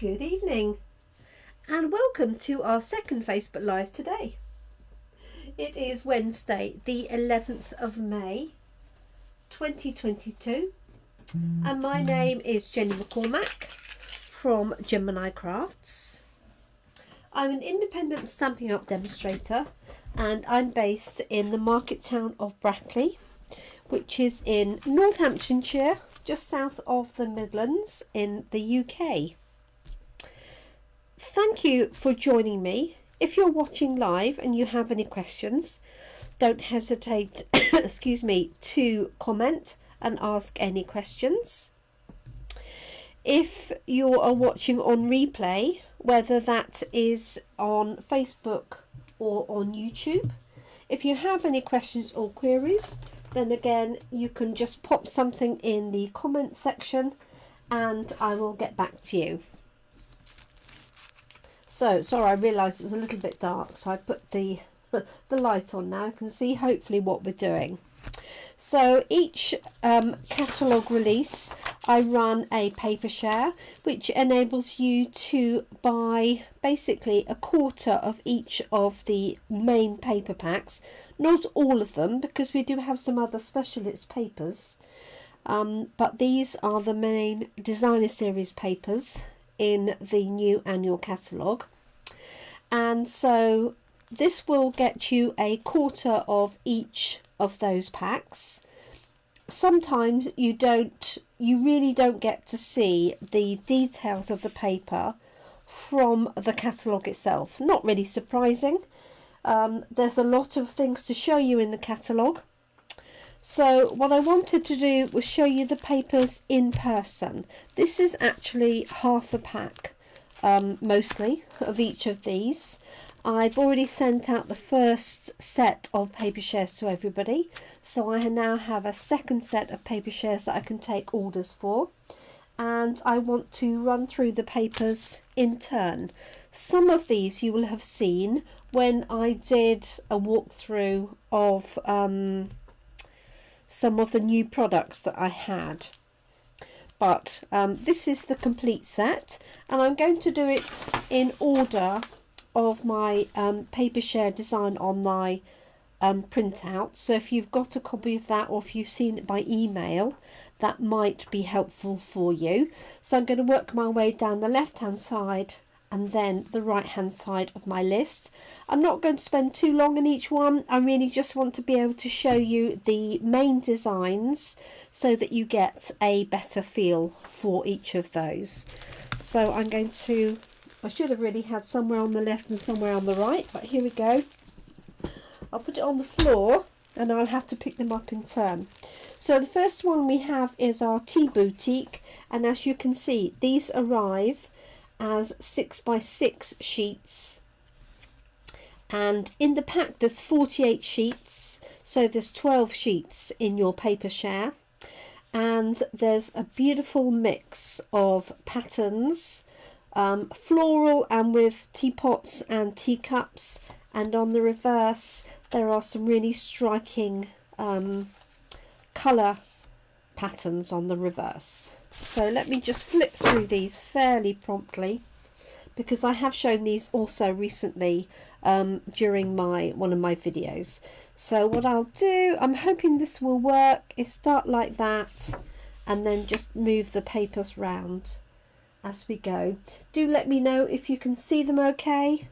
Good evening and welcome to our second Facebook Live today. It is Wednesday the 11th of May 2022 and my name is Jenny McCormack from Jemini Crafts. I'm an independent Stampin' Up demonstrator and I'm based in the market town of Brackley, which is in Northamptonshire, just south of the Midlands in the UK. Thank you for joining me. If you're watching live and you have any questions, don't hesitate excuse me, to comment and ask any questions. If you are watching on replay, whether that is on Facebook or on YouTube, if you have any questions or queries, then again you can just pop something in the comment section and I will get back to you. So, sorry, I realised it was a little bit dark, so I put the light on now. I can see hopefully what we're doing. So each catalogue release, I run a paper share, which enables you to buy basically a quarter of each of the main paper packs. Not all of them, because we do have some other specialist papers. But these are the main designer series papers in the new annual catalogue, and so this will get you a quarter of each of those packs. Sometimes you really don't get to see the details of the paper from the catalogue itself. Not really surprising. There's a lot of things to show you in the catalogue. So what I wanted to do was show you the papers in person. This is actually half a pack, mostly, of each of these. I've already sent out the first set of paper shares to everybody, so I now have a second set of paper shares that I can take orders for, and I want to run through the papers in turn. Some of these you will have seen when I did a walkthrough of some of the new products that I had, but this is the complete set, and I'm going to do it in order of my paper share design on my printout. So if you've got a copy of that, or if you've seen it by email, that might be helpful for you. So I'm going to work my way down the left hand side and then the right hand side of my list. I'm not going to spend too long on each one. I really just want to be able to show you the main designs so that you get a better feel for each of those. So I'm going to, I should have really had somewhere on the left and somewhere on the right, but here we go. I'll put it on the floor and I'll have to pick them up in turn. So the first one we have is our tea boutique, and as you can see, these arrive as 6x6 sheets, and in the pack there's 48 sheets, so there's 12 sheets in your paper share, and there's a beautiful mix of patterns, floral and with teapots and teacups, and on the reverse there are some really striking colour patterns on the reverse. So let me just flip through these fairly promptly, because I have shown these also recently during one of my videos. So what I'll do, I'm hoping this will work, is start like that and then just move the papers round as we go. Do let me know if you can see them okay,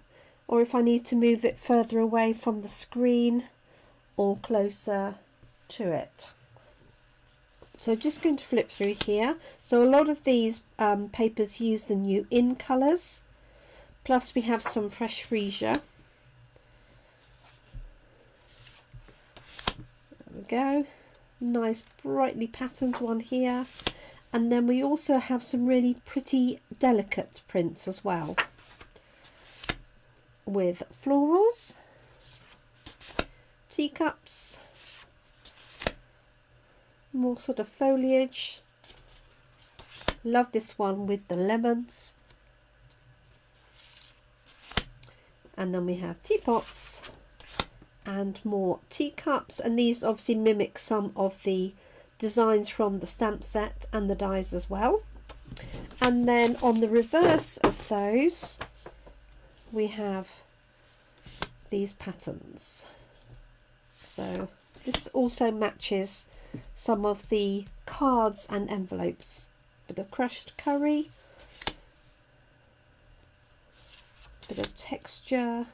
or if I need to move it further away from the screen or closer to it. So just going to flip through here. So a lot of these papers use the new in colours, plus we have some fresh freesia. There we go, nice brightly patterned one here, and then we also have some really pretty delicate prints as well, with florals, teacups, more sort of foliage. Love this one with the lemons, and then we have teapots and more teacups, and these obviously mimic some of the designs from the stamp set and the dies as well. And then on the reverse of those we have these patterns. So this also matches some of the cards and envelopes. Bit of crushed curry, bit of texture,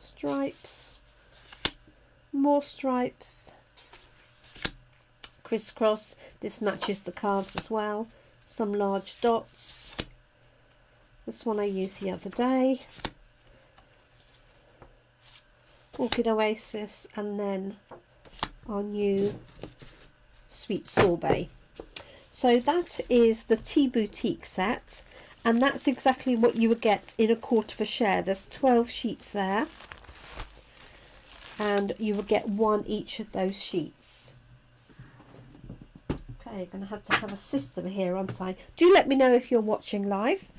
stripes, more stripes, crisscross. This matches the cards as well. Some large dots. This one I used the other day. Orchid Oasis, and then our new sweet sorbet. So that is the Tea Boutique set, and that's exactly what you would get in a quarter of a share. There's 12 sheets there, and you will get one each of those sheets. Okay, I'm going to have a system here, aren't I? Do let me know if you're watching live.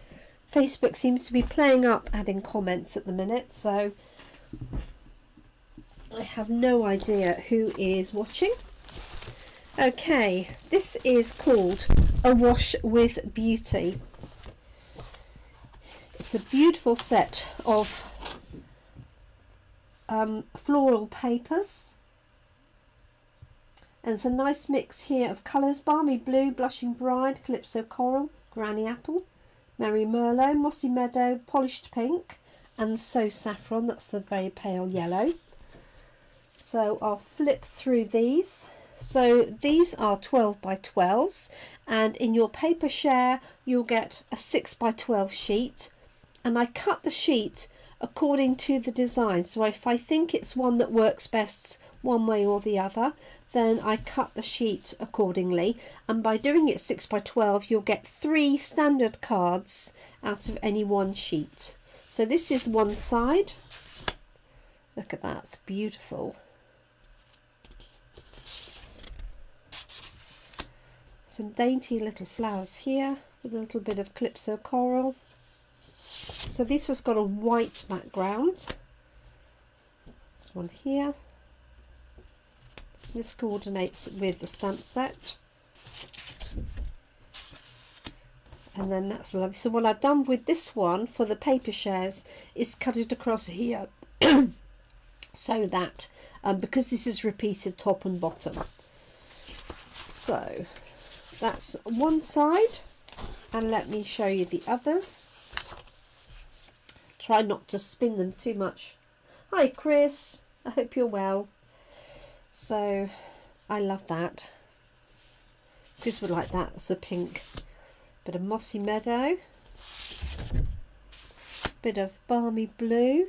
Facebook seems to be playing up adding comments at the minute, so I have no idea who is watching. Okay, this is called A Wash with Beauty. It's a beautiful set of floral papers, and it's a nice mix here of colours: Balmy Blue, Blushing Bride, Calypso Coral, Granny Apple, Merry Merlot, Mossy Meadow, Polished Pink, and So Saffron. That's the very pale yellow. So I'll flip through these. So these are 12 by 12s, and in your paper share you'll get a 6 by 12 sheet, and I cut the sheet according to the design. So if I think it's one that works best one way or the other, then I cut the sheet accordingly, and by doing it 6 by 12 you'll get 3 standard cards out of any one sheet. So this is one side. Look at that, it's beautiful. Some dainty little flowers here with a little bit of Calypso Coral. So this has got a white background. This one here. This coordinates with the stamp set. And then that's lovely. So what I've done with this one for the paper shares is cut it across here so that because this is repeated top and bottom. So that's one side, and let me show you the others. Try not to spin them too much. Hi Chris, I hope you're well. So I love that. Chris would like that. It's a pink. Bit of Mossy Meadow, bit of Balmy Blue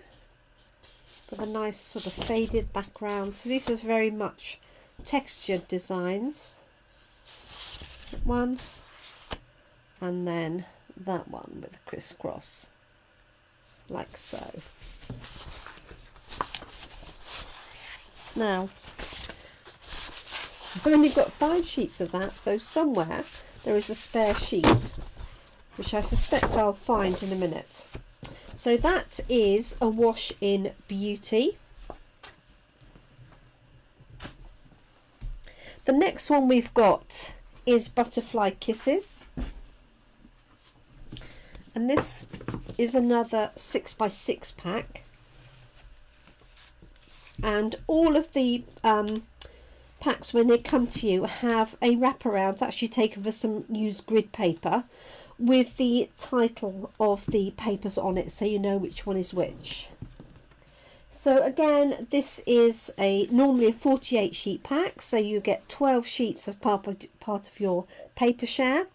with a nice sort of faded background. So these are very much textured designs. That one, and then that one with a crisscross, like so. Now I've only got 5 sheets of that, so somewhere there is a spare sheet, which I suspect I'll find in a minute. So that is A Wash in Beauty. The next one we've got is Butterfly Kisses, and this is another 6 by 6 pack, and all of the packs, when they come to you, have a wraparound actually taken for some used grid paper with the title of the papers on it, so you know which one is which. So again, this is normally a 48 sheet pack, so you get 12 sheets as part of your paper share.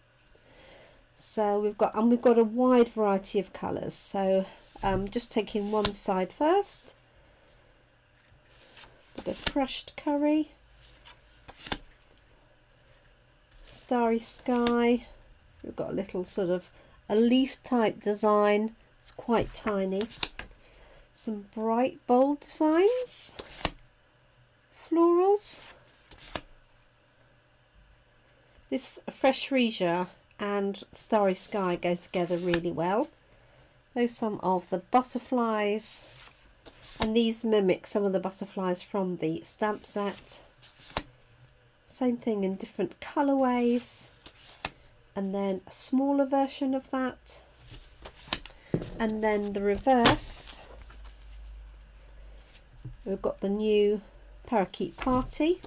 So we've got a wide variety of colours. So just taking one side first. Bit of crushed curry, starry sky. We've got a little sort of a leaf type design. It's quite tiny. Some bright bold designs, florals. This fresh freesia and starry sky go together really well. Those some of the butterflies, and these mimic some of the butterflies from the stamp set. Same thing in different colourways. and then a smaller version of that, and then the reverse. We've got the new Parakeet Party.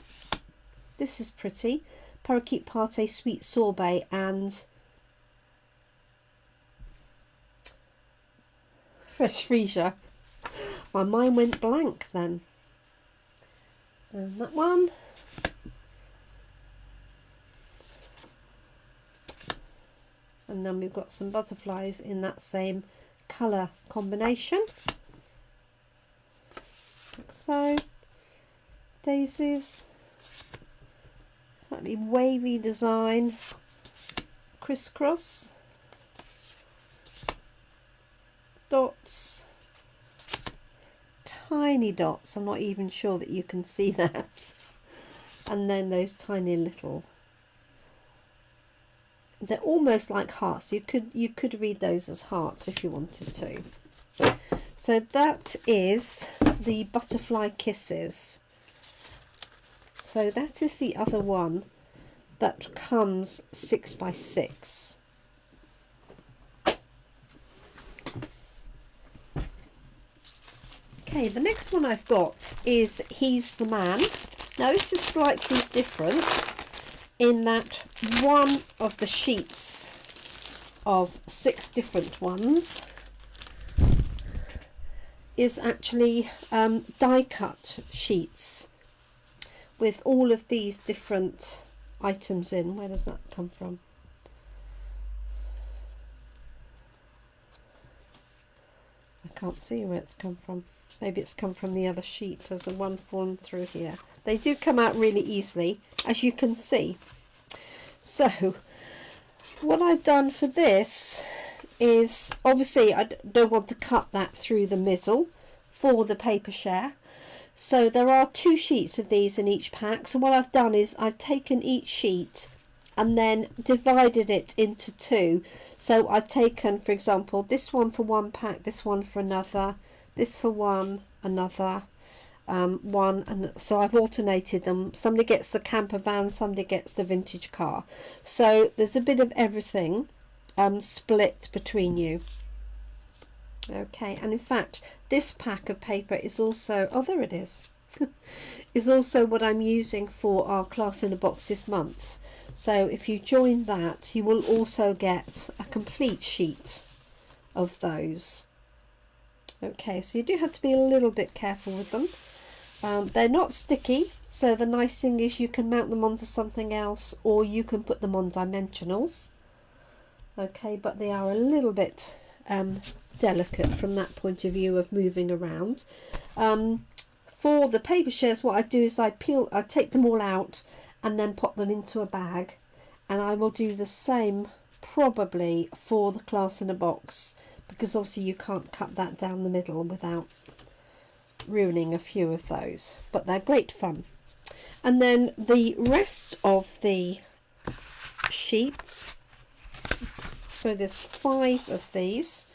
This is pretty. Parakeet Party Sweet Sorbet and Fresh Freesia. My mind went blank then. And that one. And then we've got some butterflies in that same colour combination. Like so. Daisies. Slightly wavy design. Crisscross. Dots. Tiny dots. I'm not even sure that you can see that. And then those tiny little, they're almost like hearts. You could read those as hearts if you wanted to. So that is the Butterfly Kisses. So that is the other one that comes 6 by 6. Okay, the next one I've got is Hes the Man. Now this is slightly different in that one of the sheets of 6 different ones is actually die cut sheets with all of these different items in. Where does that come from? I can't see where it's come from. Maybe it's come from the other sheet. There's a one fallen through here. They do come out really easily, as you can see. So what I've done for this is, obviously I don't want to cut that through the middle for the paper share. So there are 2 sheets of these in each pack. So what I've done is I've taken each sheet and then divided it into 2. So I've taken, for example, this one for one pack, this one for another, this for one, another, one, and so I've alternated them. Somebody gets the camper van, somebody gets the vintage car. So there's a bit of everything split between you. Okay, and in fact this pack of paper is also, oh there it is, is also what I'm using for our class in a box this month. So if you join that, you will also get a complete sheet of those. Okay, so you do have to be a little bit careful with them. They're not sticky, so the nice thing is you can mount them onto something else, or you can put them on dimensionals. Okay, but they are a little bit delicate from that point of view of moving around. For the paper shares, what I do is I take them all out and then pop them into a bag, and I will do the same probably for the class in a box, because obviously you can't cut that down the middle without ruining a few of those, but they're great fun. And then the rest of the sheets, so there's 5 of these.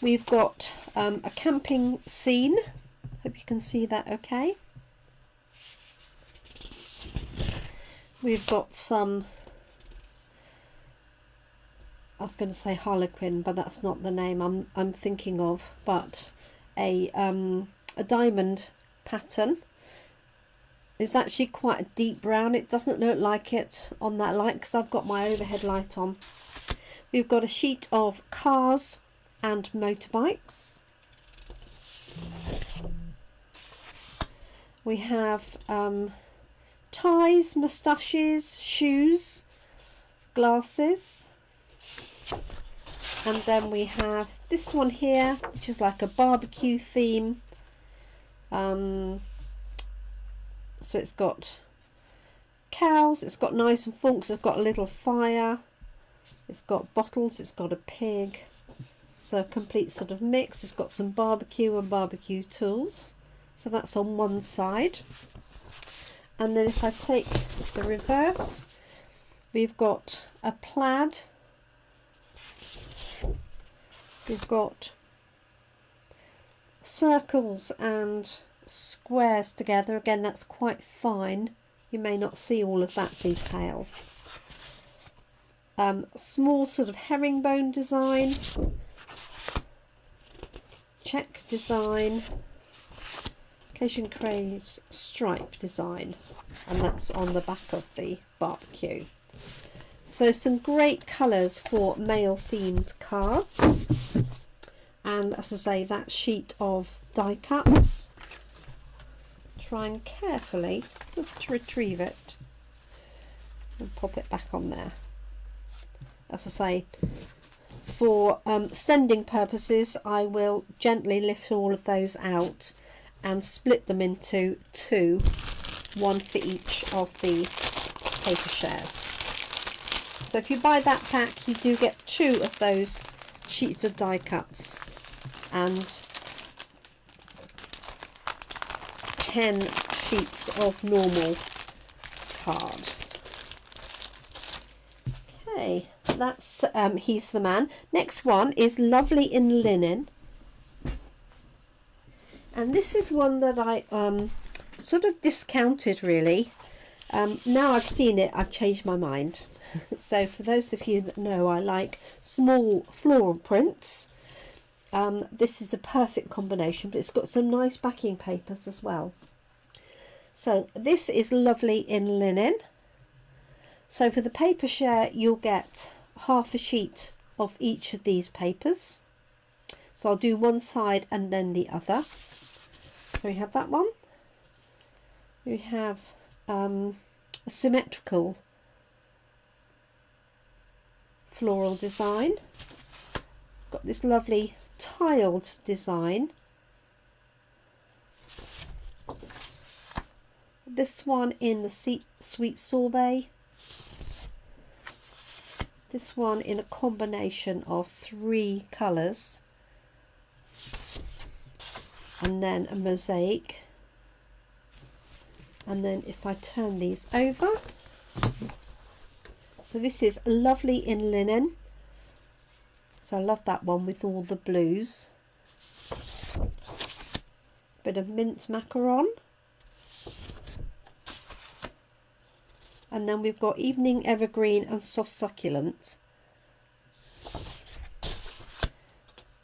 We've got a camping scene. Hope you can see that okay. We've got some, I was going to say Harlequin, but that's not the name I'm thinking of, but a diamond pattern. It's actually quite a deep brown. It doesn't look like it on that light because I've got my overhead light on. We've got a sheet of cars and motorbikes. We have ties, moustaches, shoes, glasses. And then we have this one here, which is like a barbecue theme. So it's got cows, it's got knives and forks, it's got a little fire, it's got bottles, it's got a pig. So a complete sort of mix. It's got some barbecue and barbecue tools. So that's on one side. And then if I take the reverse, we've got a plaid. We've got circles and squares together. Again, that's quite fine. You may not see all of that detail. small sort of herringbone design, check design, occasion craze stripe design, and that's on the back of the barbecue. So some great colours for male themed cards, and as I say, that sheet of die cuts. Try and carefully to retrieve it and pop it back on there. As I say, for sending purposes, I will gently lift all of those out and split them into two, one for each of the paper shares. So if you buy that pack, you do get 2 of those sheets of die cuts and 10 sheets of normal card. Okay, that's Hes the Man. Next one is Lovely in Linen, and this is one that I sort of discounted really. Now I've seen it, I've changed my mind. So for those of you that know, I like small floral prints. This is a perfect combination, but it's got some nice backing papers as well. So this is Lovely in Linen. So for the paper share, you'll get half a sheet of each of these papers. So I'll do one side and then the other. So we have that one. We have a symmetrical floral design. Got this lovely tiled design. This one in the sweet sorbet. This one in a combination of 3 colours. And then a mosaic. And then if I turn these over, so this is Lovely in Linen. So I love that one with all the blues. Bit of mint macaron. And then we've got Evening Evergreen and Soft Succulent.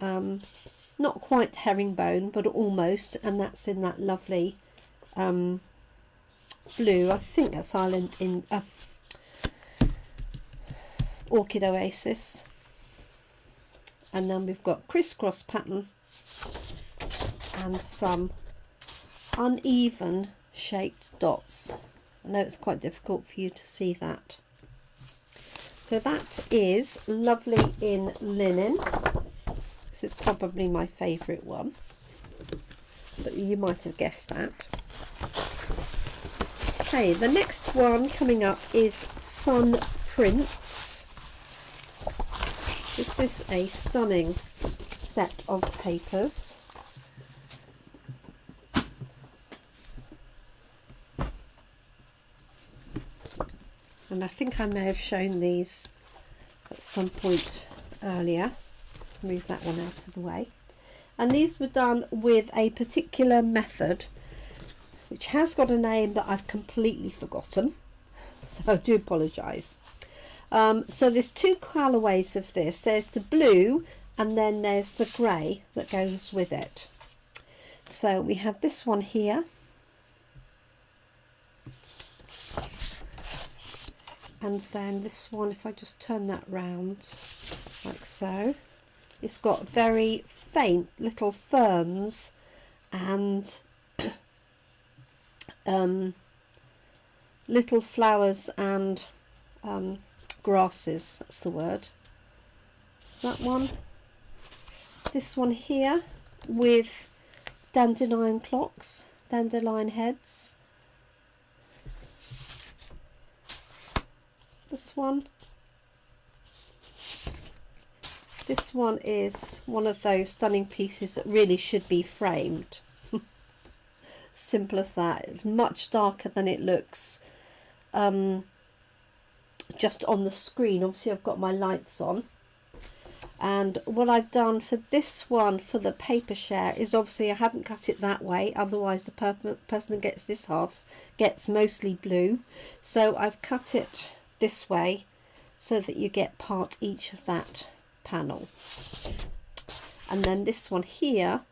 Not quite herringbone, but almost, and that's in that lovely blue. I think that's Island in Orchid Oasis. And then we've got crisscross pattern and some uneven shaped dots. I know it's quite difficult for you to see that. So that is Lovely in Linen. This is probably my favourite one, but you might have guessed that. Okay, the next one coming up is Sun Prints. This is a stunning set of papers. And I think I may have shown these at some point earlier. Let's move that one out of the way. And these were done with a particular method, which has got a name that I've completely forgotten. So I do apologise. So there's 2 colourways of this. There's the blue and then there's the grey that goes with it. So we have this one here. And then this one, if I just turn that round like so, it's got very faint little ferns and little flowers and grasses, that's the word. That one. This one here with dandelion clocks, dandelion heads. This one. This one is one of those stunning pieces that really should be framed. Simple as that. It's much darker than it looks just on the screen. Obviously I've got my lights on, and what I've done for this one for the paper share is obviously I haven't cut it that way, otherwise the person that gets this half gets mostly blue. So I've cut it this way so that you get part each of that panel. And then this one here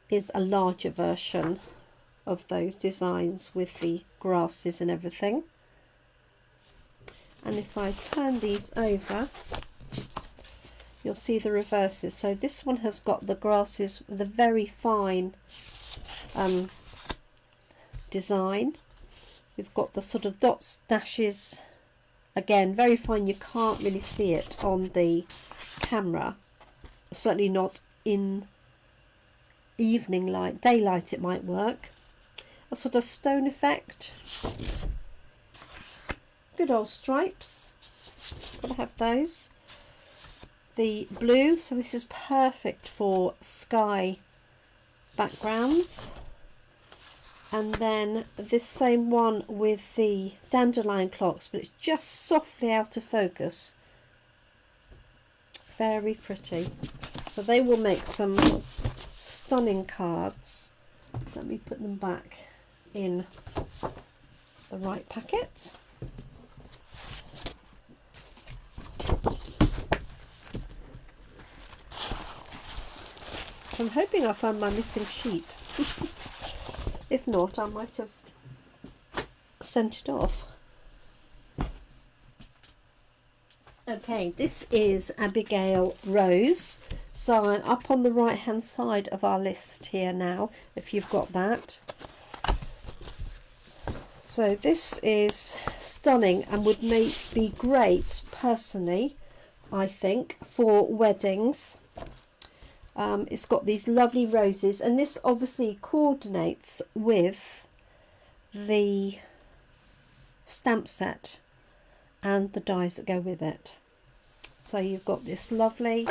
is a larger version of those designs with the grasses and everything. And if I turn these over, you'll see the reverses. So this one has got the grasses with a very fine design. We've got the sort of dots, dashes, again very fine. You can't really see it on the camera, certainly not in evening light. Daylight it might work. A sort of stone effect. Good old stripes, gotta have those. The blue, so this is perfect for sky backgrounds. And then this same one with the dandelion clocks, but it's just softly out of focus. Very pretty. So they will make some stunning cards. Let me put them back in the right packet. So I'm hoping I found my missing sheet. If not, I might have sent it off. Okay, this is Abigail Rose. So I'm up on the right hand side of our list here now, if you've got that. So this is stunning and would be great, personally, I think, for weddings. It's got these lovely roses, and this obviously coordinates with the stamp set and the dies that go with it. So you've got this lovely,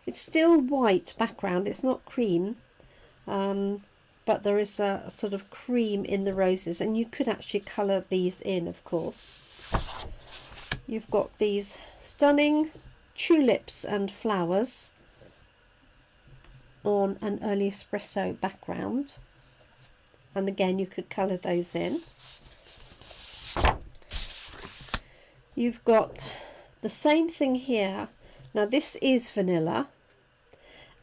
it's still white background, it's not cream, but there is a sort of cream in the roses, and you could actually colour these in, of course. You've got these stunning tulips and flowers on an early espresso background, and again you could colour those in. You've got the same thing here. Now this is vanilla,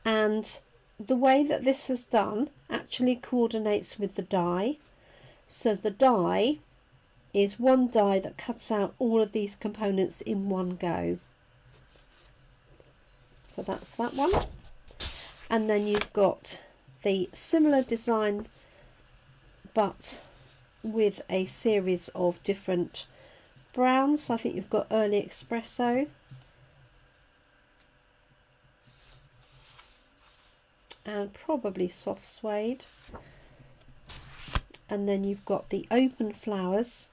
and the way that this is done actually coordinates with the die. So the die is one die that cuts out all of these components in one go. So that's that one. And then you've got the similar design but with a series of different browns. So I think you've got early espresso, and probably soft suede, and then you've got the open flowers.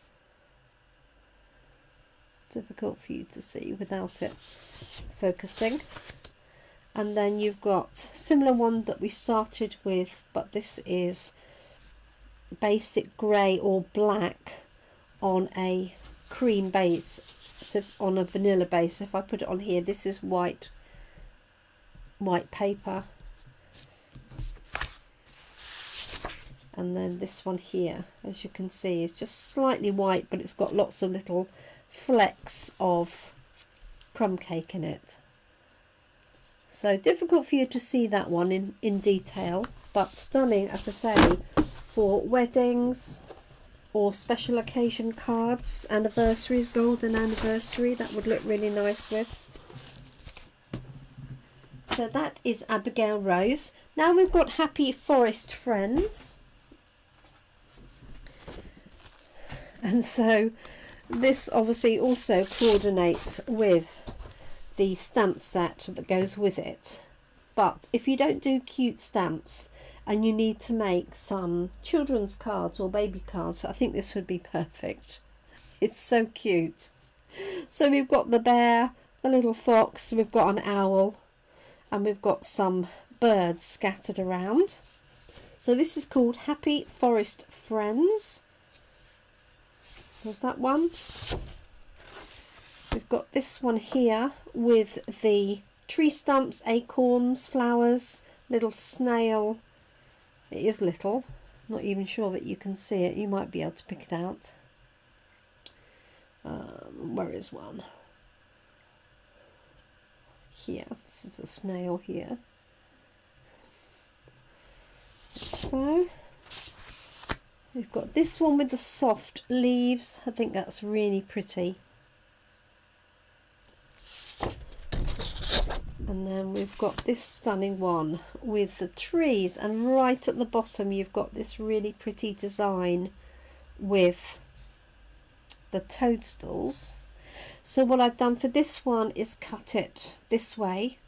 It's difficult for you to see without it focusing. And then you've got similar one that we started with, but this is basic grey or black on a cream base, so on a vanilla base. So if I put it on here, this is white paper, and then this one here, as you can see, is just slightly white, but it's got lots of little flecks of crumb cake in it. So difficult for you to see that one in detail, but stunning, as I say, for weddings or special occasion cards, anniversaries, golden anniversary, that would look really nice with. So that is Abigail Rose. Now we've got Happy Forest Friends. And so this obviously also coordinates with the stamp set that goes with it. But if you don't do cute stamps and you need to make some children's cards or baby cards, I think this would be perfect. It's so cute. So we've got the bear, the little fox, we've got an owl, and we've got some birds scattered around. So this is called Happy Forest Friends. There's that one. We've got this one here with the tree stumps, acorns, flowers, little snail. It is little, not even sure that you can see it. You might be able to pick it out. Where is one? here. This is a snail here. So we've got this one with the soft leaves. I think that's really pretty. And then we've got this stunning one with the trees, and right at the bottom you've got this really pretty design with the toadstools. So what I've done for this one is cut it this way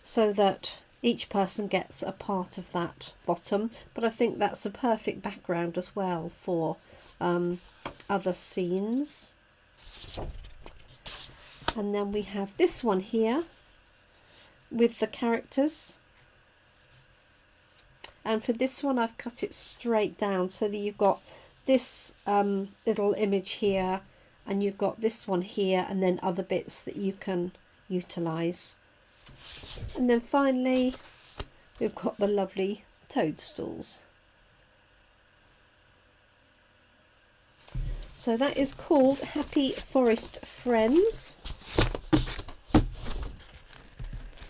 so that each person gets a part of that bottom, but I think that's a perfect background as well for other scenes. And then we have this one here with the characters, and for this one I've cut it straight down so that you've got this little image here, and you've got this one here, and then other bits that you can utilize. And then finally we've got the lovely toadstools. So that is called Happy Forest Friends.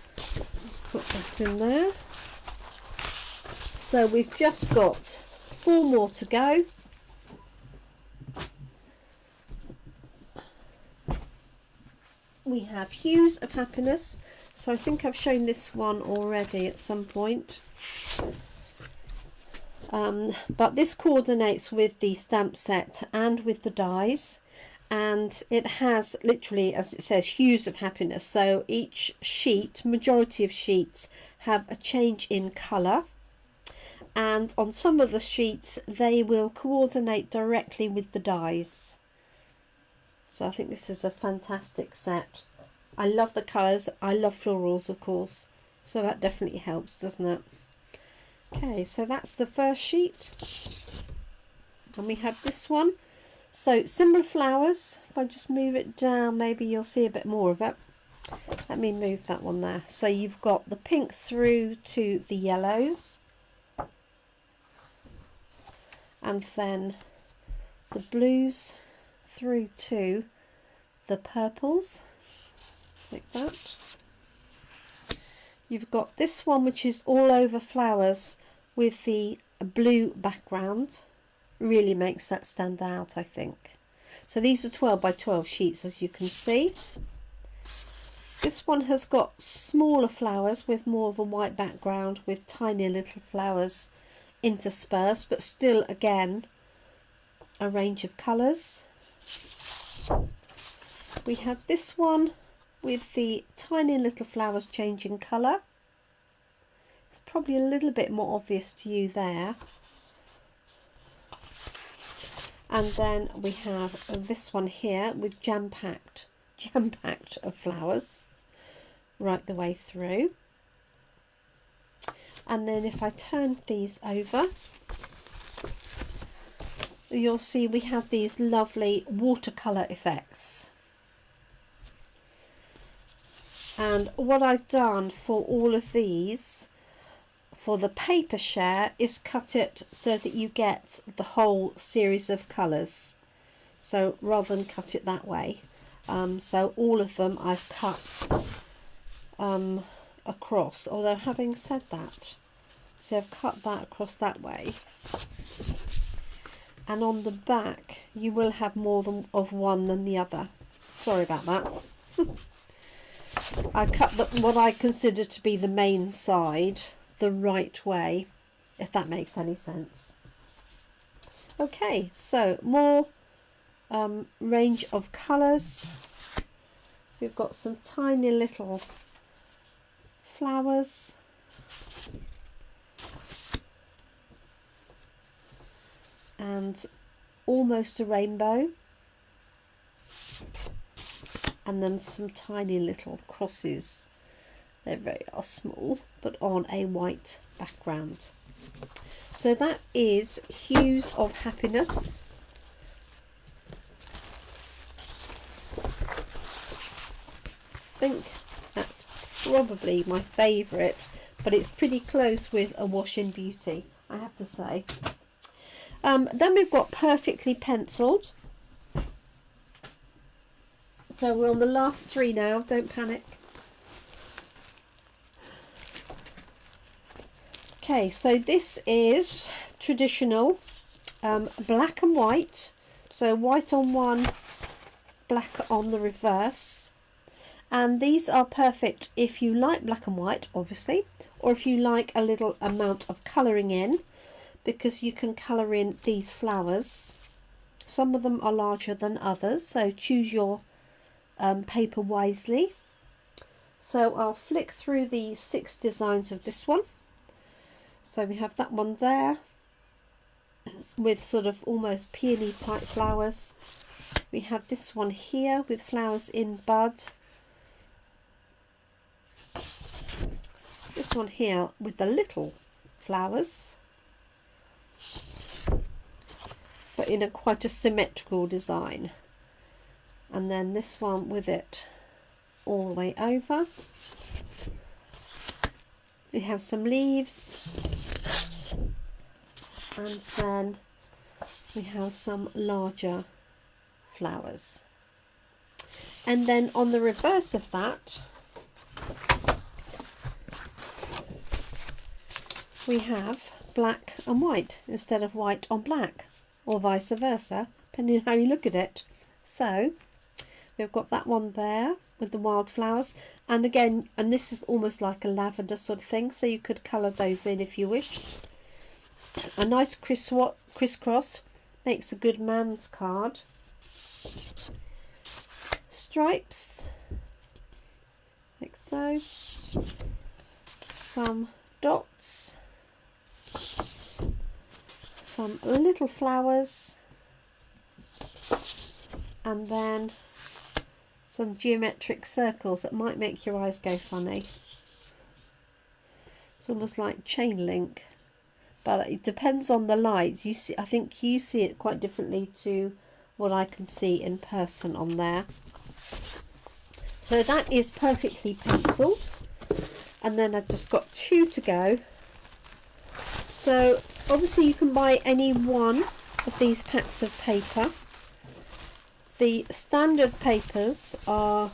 Let's put that in there. So we've just got 4 more to go. We have Hues of Happiness. So I think I've shown this one already at some point. But this coordinates with the stamp set and with the dies, and it has literally, as it says, Hues of Happiness. So each sheet, majority of sheets, have a change in colour, and on some of the sheets they will coordinate directly with the dies. So I think this is a fantastic set. I love the colours. I love florals, of course, so that definitely helps, doesn't it? Okay, so that's the first sheet, and we have this one. So similar flowers. If I just move it down, maybe you'll see a bit more of it. Let me move that one there. So you've got the pinks through to the yellows, and then the blues through to the purples, like that. You've got this one which is all over flowers with the blue background. Really makes that stand out, I think. So these are 12 by 12 sheets, as you can see. This one has got smaller flowers with more of a white background with tiny little flowers interspersed, but still again a range of colours. We have this one with the tiny little flowers changing colour. It's probably a little bit more obvious to you there. And then we have this one here with jam-packed of flowers right the way through. And then if I turn these over, you'll see we have these lovely watercolour effects. And what I've done for all of these, for the paper share, is cut it so that you get the whole series of colours. So rather than cut it that way, so all of them I've cut across. Although having said that, so I've cut that across that way, and on the back you will have more of one than the other. Sorry about that. I cut what I consider to be the main side the right way, if that makes any sense. Okay, so more range of colours. We've got some tiny little flowers, and almost a rainbow, and then some tiny little crosses. They're very small, but on a white background. So that is Hues of Happiness. I think that's probably my favourite, but it's pretty close with A Wash in Beauty, I have to say. Then we've got Perfectly Penciled. So we're on the last 3 now, don't panic. Okay, so this is traditional black and white, so white on one, black on the reverse, and these are perfect if you like black and white, obviously, or if you like a little amount of colouring in, because you can colour in these flowers. Some of them are larger than others, so choose your paper wisely. So I'll flick through the 6 designs of this one. So we have that one there with sort of almost peony type flowers. We have this one here with flowers in bud. This one here with the little flowers, but in quite a symmetrical design. And then this one with it all the way over. We have some leaves, and then we have some larger flowers. And then on the reverse of that, we have black and white instead of white on black, or vice versa, depending on how you look at it. So we've got that one there with the wildflowers, and again, and this is almost like a lavender sort of thing, so you could colour those in if you wish. A nice crisscross makes a good man's card. Stripes, like so. Some dots, some little flowers, and then some geometric circles that might make your eyes go funny. It's almost like chain link, but it depends on the light. You see, I think you see it quite differently to what I can see in person on there. So that is perfectly penciled, and then I've just got 2 to go. So obviously you can buy any one of these packs of paper. The standard papers are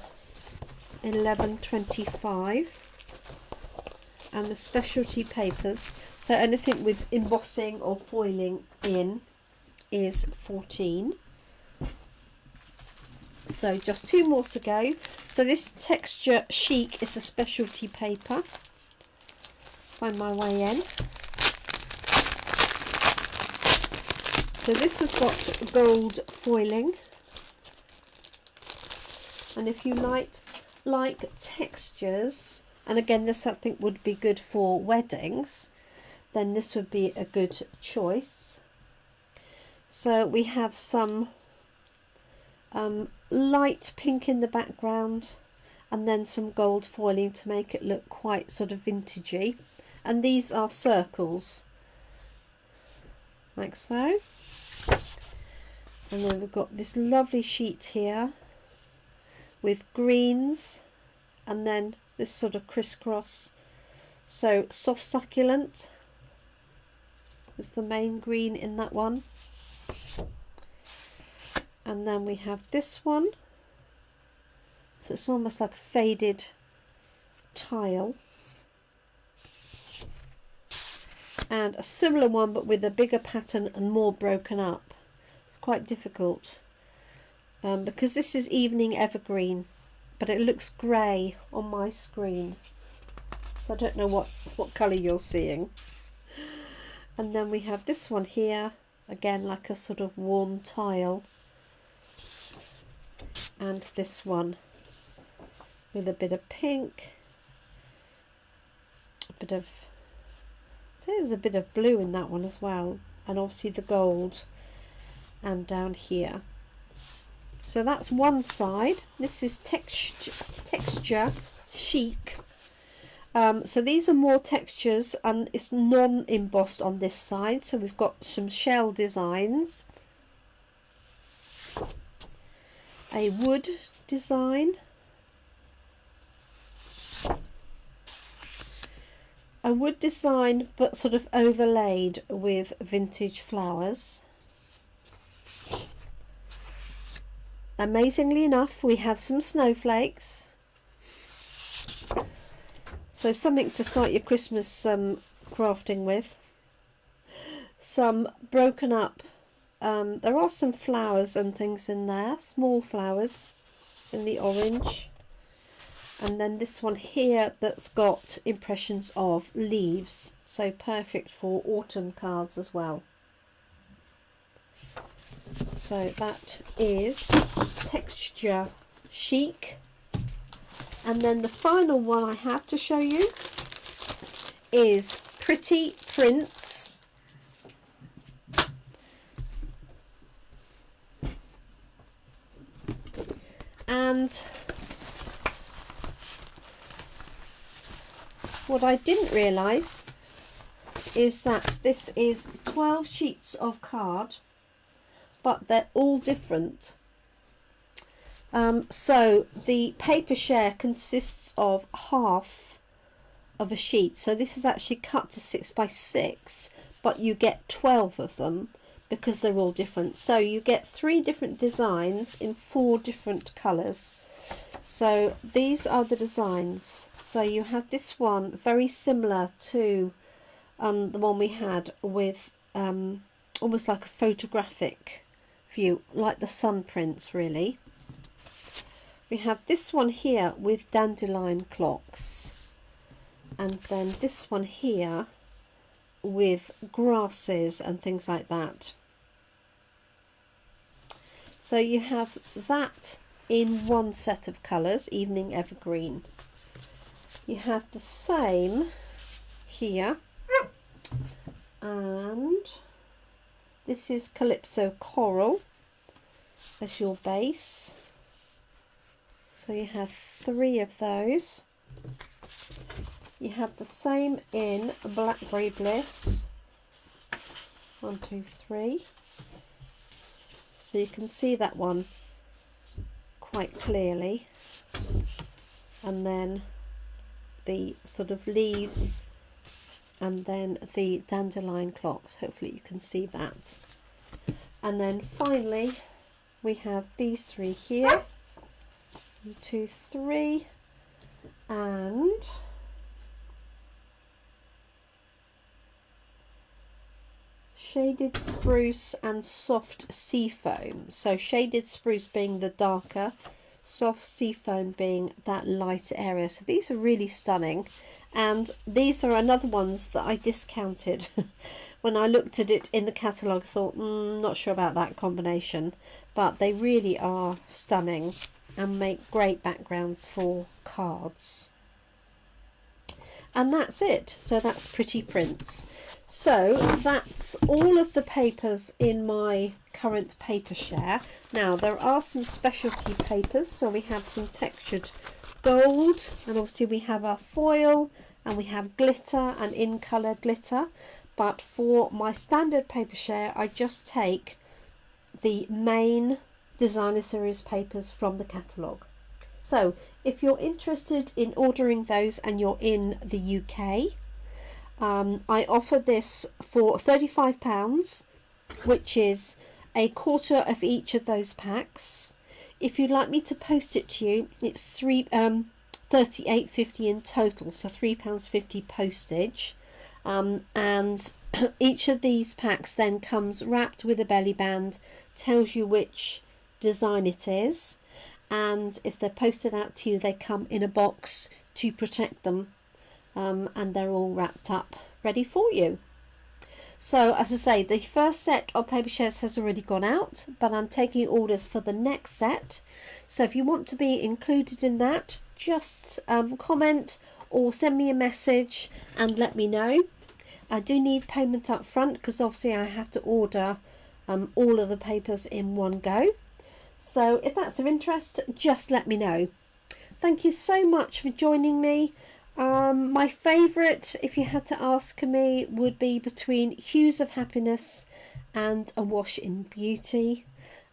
£11.25, and the specialty papers, so anything with embossing or foiling in, is £14. So just 2 more to go. So this Texture Chic is a specialty paper. Find my way in. So this has got gold foiling. And if you like textures, and again this I think would be good for weddings, then this would be a good choice. So we have some light pink in the background, and then some gold foiling to make it look quite sort of vintagey. And these are circles, like so. And then we've got this lovely sheet here with greens, and then this sort of crisscross. So soft succulent is the main green in that one. And then we have this one, so it's almost like a faded tile, and a similar one but with a bigger pattern and more broken up. It's quite difficult because this is Evening Evergreen, but it looks grey on my screen, so I don't know what colour you're seeing. And then we have this one here, again like a sort of worn tile, and this one with a bit of pink, a bit of, so there's a bit of blue in that one as well, and obviously the gold, and down here. So that's one side. This is Texture Chic. So these are more textures, and it's non-embossed on this side. So we've got some shell designs, a wood design, but sort of overlaid with vintage flowers. Amazingly enough, we have some snowflakes, so something to start your Christmas crafting with. Some broken up, there are some flowers and things in there, small flowers in the orange. And then this one here that's got impressions of leaves, so perfect for autumn cards as well. So that is Texture Chic. And then the final one I have to show you is Pretty Prints. And what I didn't realise is that this is 12 sheets of card, but they're all different. So the paper share consists of half of a sheet. So this is actually cut to 6 by 6, but you get 12 of them because they're all different. So you get 3 different designs in 4 different colours. So these are the designs. So you have this one very similar to the one we had with almost like a photographic view, like the sun prints really. We have this one here with dandelion clocks, and then this one here with grasses and things like that. So you have that in one set of colours, Evening Evergreen. You have the same here, and this is Calypso Coral as your base. So you have 3 of those. You have the same in Blackberry Bliss. 1, 2, 3. So you can see that one quite clearly. And then the sort of leaves, and then the dandelion clocks. Hopefully you can see that. And then finally we have these 3 here. 1, 2, 3, and Shaded Spruce and Soft Seafoam. So Shaded Spruce being the darker, Soft Seafoam being that lighter area. So these are really stunning, and these are another ones that I discounted. When I looked at it in the catalogue, I thought, not sure about that combination, but they really are stunning and make great backgrounds for cards. And that's it. So that's Pretty Prints. So that's all of the papers in my current paper share. Now there are some specialty papers. So we have some textured gold, and obviously we have our foil, and we have glitter and in colour glitter. But for my standard paper share, I just take the main designer series papers from the catalogue. So if you're interested in ordering those and you're in the UK, I offer this for £35, which is a quarter of each of those packs. If you'd like me to post it to you, it's £38.50 in total, so £3.50 postage. And each of these packs then comes wrapped with a belly band, tells you which design it is, and if they're posted out to you, they come in a box to protect them, and they're all wrapped up ready for you. So as I say, the first set of paper shares has already gone out, but I'm taking orders for the next set. So if you want to be included in that, just comment or send me a message and let me know. I do need payment up front because obviously I have to order all of the papers in one go. So if that's of interest, just let me know. Thank you so much for joining me. My favourite, if you had to ask me, would be between Hues of Happiness and Awash in Beauty.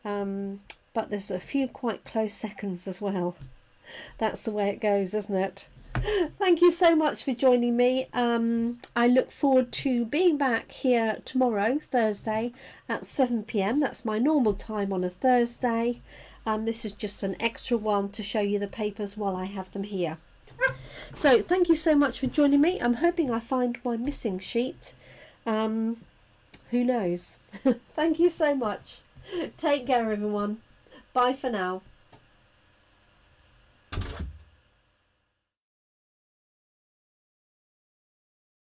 But there's a few quite close seconds as well. That's the way it goes, isn't it? Thank you so much for joining me. I look forward to being back here tomorrow, Thursday, at 7 PM. That's my normal time on a Thursday. This is just an extra one to show you the papers while I have them here. So thank you so much for joining me. I'm hoping I find my missing sheet. Who knows? Thank you so much. Take care, everyone. Bye for now.